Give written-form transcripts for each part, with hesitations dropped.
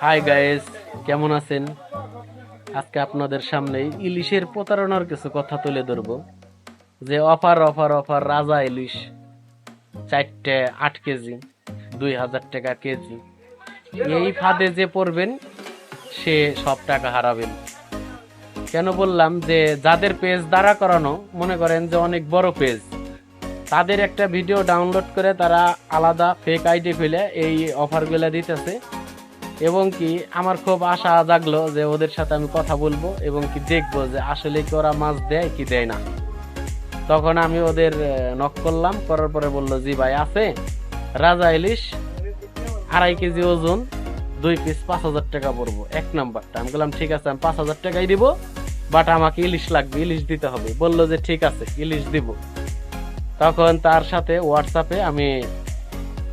Hi guys, কেমন আছেন? আজকে আপনাদের সামনে ইলিশের প্রতারণার কিছু কথা তুলে ধরবো। যে অফার অফার অফার রাজা ইলিশ 4টে 8 কেজি 2000 টাকা কেজি, এই ফাঁদে যে পড়বেন সে সব টাকা হারাবেন। কেন বললাম? যে যাদের পেজ দাঁড়া করানো, মনে করেন যে অনেক বড় পেজ, তাদের একটা ভিডিও ডাউনলোড করে তারা আলাদা ফেক আইডি খুলে এই অফারগুলো দিতেছে। এবং কি আমার খুব আশা জাগলো যে ওদের সাথে আমি কথা বলবো এবং কি দেখবো যে আসলে কি ওরা মাছ দেয় কি দেয় না। তখন আমি ওদের নক করলাম, করার পরে বললো জি ভাই আছে রাজা ইলিশ 2.5 কেজি ওজন, 2 পিস 5,000 টাকা পড়বো এক নাম্বারটা। আমি বললাম ঠিক আছে, আমি 5,000 টাকাই দিব, বাট আমাকে ইলিশ লাগবে, ইলিশ দিতে হবে। বললো যে ঠিক আছে ইলিশ দিব। তখন তার সাথে হোয়াটসঅ্যাপে আমি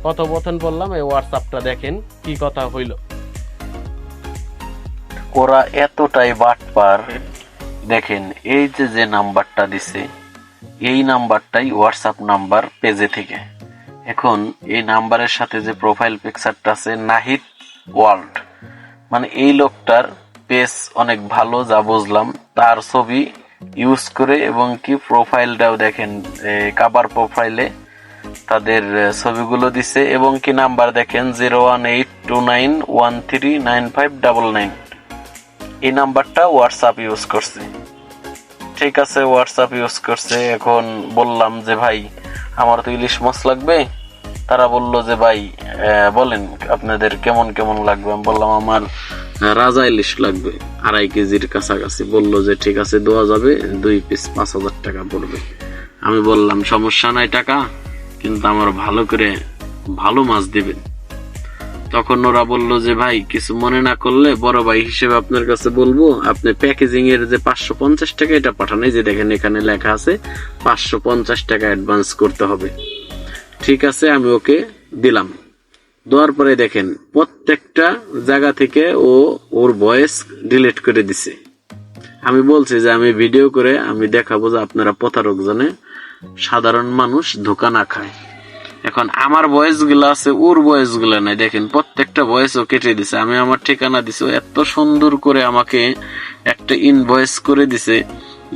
কথোপকথন বললাম, এই হোয়াটসঅ্যাপটা দেখেন কি কথা হইল। ওরা এতটাই বাটপার, দেখেন এই যে যে নাম্বারটা দিছে এই নাম্বারটাই হোয়াটসঅ্যাপ নাম্বার পেজে থেকে। এখন এই নাম্বারের সাথে যে প্রোফাইল পিকচারটা আছে নাহিদ ওয়ার্ল্ড, মানে এই লোকটার পেজ অনেক ভালো যা বুঝলাম। তার ছবি ইউজ করে এবং কি প্রোফাইলটাও দেখেন, কাভার প্রোফাইলে তাদের ছবিগুলো দিছে এবং কি নাম্বার দেখেন 01829139599। এই নাম্বারটা হোয়াটসঅ্যাপ ইউজ করছে। ঠিক আছে, হোয়াটসঅ্যাপ ইউজ করছে। এখন বললাম যে ভাই আমার তো ইলিশ মাছ লাগবে। তারা বলল যে ভাই বলেন আপনাদের কেমন কেমন লাগবে। আমি বললাম আমার রাজা ইলিশ লাগবে 2.5 কেজির কাছাকাছি। বললো যে ঠিক আছে দেওয়া যাবে, 2 পিস 5,000 টাকা পড়বে। আমি বললাম সমস্যা নাই টাকা, কিন্তু আমার ভালো করে ভালো মাছ দিবেন। তখন ওরা বলল যে ভাই কিছু মনে না করলে বড় ভাই হিসেবে আপনার কাছে বলবো, আপনি প্যাকেজিং এর যে 550 টাকা এটা পাঠান, এই যে দেখেন এখানে লেখা আছে 550 টাকা অ্যাডভান্স করতে হবে। ঠিক আছে, আমি ওকে দিলাম। দেওয়ার পরে দেখেন প্রত্যেকটা জায়গা থেকে ও ওর ভয়েস ডিলিট করে দিছে। আমি বলছি যে আমি ভিডিও করে আমি দেখাবো যে আপনারা প্রতারক জানে সাধারণ মানুষ ধোকা না খায়। এখন আমার ভয়েস গুলো আছে, ওর ভয়েস গুলো নাই। দেখেন প্রত্যেকটা ভয়েস ও কেটে দিছে। আমি আমার ঠিকানা দিছি, এত সুন্দর করে আমাকে একটা ইনভয়েস করে দিছে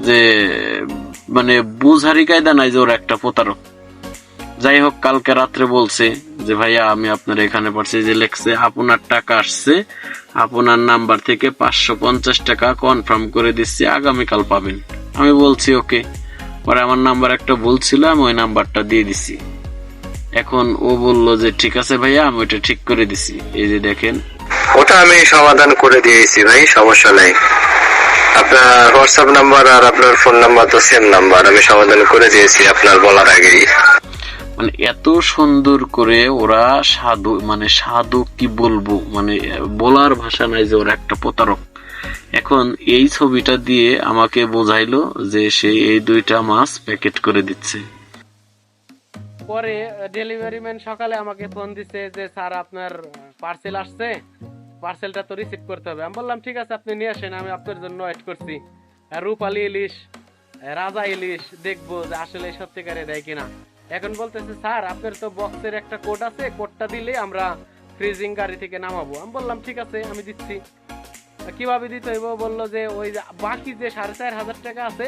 যে মানে বুঝারি কায়দা নাই যে ওর একটা প্রতারক। যাই হোক, কালকে রাত্রে বলছে যে ভাইয়া আমি আপনার এখানে পাঠাচ্ছি, যে লেখছে আপনার টাকা আসছে, আপনার নাম্বার থেকে 550 টাকা কনফার্ম করে দিচ্ছি, আগামীকাল পাবেন। আমি বলছি ওকে। পরে আমার নাম্বার একটা ভুল ছিল, আমি ওই নাম্বারটা দিয়ে দিছি। এখন ও বললো যে ঠিক আছে ভাইয়া আমি ওটা ঠিক করে দিছি। এই যে দেখেন ওটা আমি সমাধান করে দিয়েছি ভাই, সমস্যা নাই। আপনার হোয়াটসঅ্যাপ নাম্বার আর আপনার ফোন নাম্বার তো সেম নাম্বার, আমি সমাধান করে দিয়েছি আপনার বলার আগেই। মানে এত সুন্দর করে ওরা সাধু, মানে সাধু কি বলবো, মানে বলার ভাষা নাই যে ওরা একটা প্রতারক। এখন এই ছবিটা দিয়ে আমাকে বোঝাইলো যে সে এই 2টা মাছ প্যাকেট করে দিচ্ছে। পরে ডেলিভারি ম্যান সকালে আমাকে ফোন দিছে যে স্যার আপনার পার্সেল আসছে, পার্সেলটা তো রিসিভ করতে হবে। আমি বললাম ঠিক আছে আপনি নিয়ে আসেন, আমি আপনার জন্য ওয়েট করছি। রূপালী ইলিশ, রাজা ইলিশ দেখবো যে আসলে সত্যিকারে দেয় কিনা। এখন বলতেছে স্যার আপনার তো বক্সের একটা কোড আছে, কোডটা দিলে আমরা ফ্রিজিং গাড়ি থেকে নামাবো। আমি বললাম ঠিক আছে আমি দিচ্ছি। কিভাবে দিতে হইব? বললো যে ওই বাকি যে 4,500 টাকা আছে,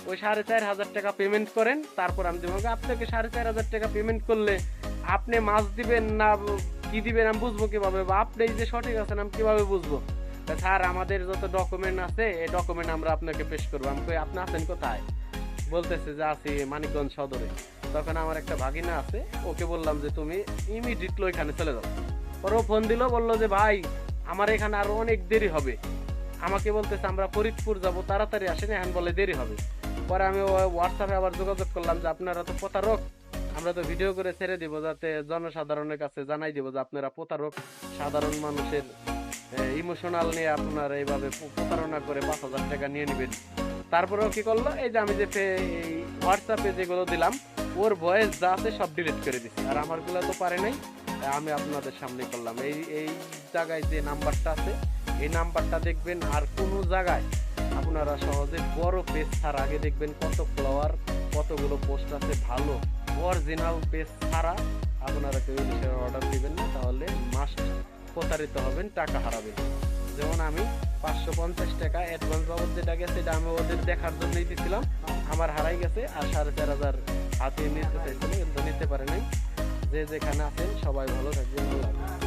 ওই 4,500 টাকা পেমেন্ট করেন, তারপর আমি দেবো। আপনাকে 4,500 টাকা পেমেন্ট করলে আপনি মাছ দিবেন না কি দিবেন আমি বুঝবো কিভাবে, বা আপনি যে সঠিক আছেন আমি কিভাবে বুঝবো? স্যার আমাদের যত ডকুমেন্ট আছে এই ডকুমেন্ট আমরা আপনাকে পেশ করবো। আমি কই আপনি আছেন কোথায়? বলতেছে যে আছি মানিকগঞ্জ সদরে। তখন আমার একটা ভাগিনা আছে, ওকে বললাম যে তুমি ইমিডিয়েটলি ওইখানে চলে যাও। পরে ও ফোন দিল, বললো যে ভাই আমার এখানে আরো অনেক দেরি হবে। আমাকে বলতেছে আমরা ফরিদপুর যাব, তাড়াতাড়ি আসেন, এখন বলে দেরি হবে। পরে আমি হোয়াটসঅ্যাপে আবার যোগাযোগ করলাম যে আপনারা তো প্রতারক, আমরা তো ভিডিও করে ছেড়ে দিব যাতে জনসাধারণের কাছে জানাই দিব যে আপনারা প্রতারক, সাধারণ মানুষের ইমোশনাল নিয়ে আপনারা এইভাবে প্রতারণা করে 5,000 টাকা নিয়ে নেবেন। তারপরেও কি করলো, এই যে আমি যে হোয়াটসঅ্যাপে যেগুলো দিলাম ওর ভয়েস যা আছে সব ডিলিট করে দিচ্ছি, আর আমারগুলো তো পারে নাই। আমি আপনাদের সামনে করলাম। এই এই জায়গায় যে নাম্বারটা আছে এই নাম্বারটা দেখবেন, আর কোনো জায়গায় আপনারা সহজে বড় পেজ ছাড়া আগে দেখবেন কত ফলোয়ার, কতগুলো পোস্ট আছে, ভালো অরিজিনাল পেজ ছাড়া আপনারা কেউ অর্ডার দিবেন না, তাহলে মাস্ট প্রতারিত হবেন, টাকা হারাবেন। যেমন আমি 550 টাকা অ্যাডভান্স বাবদ যেটা গেছে এটা আমি ওদের দেখার জন্যই দিয়েছিলাম, আমার হারাই গেছে। আর 4500 হাতিয়ে নিতে চাইছিল কিন্তু নিতে পারে নাই। যে যেখানে আছেন সবাই ভালো থাকবেন। আল্লাহ হাফেজ।